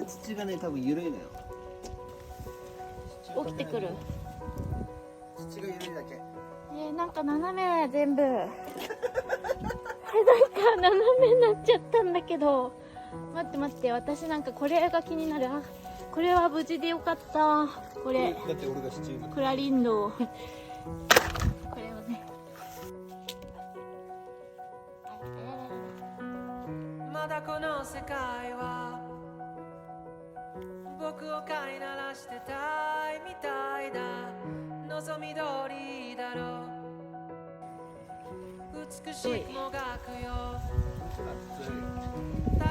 土がね多分緩いのよ。起きてくる。土が緩いだけ。なんか斜め全部なんか斜めになっちゃったんだけど、待って待って、私なんかこれが気になる。あ、これは無事でよかった。これだって俺がシチュークラリンドこれをね、まだこの世界は僕を飼いならしてたいみたいだ。望み通りだろう。美しくもがくよ。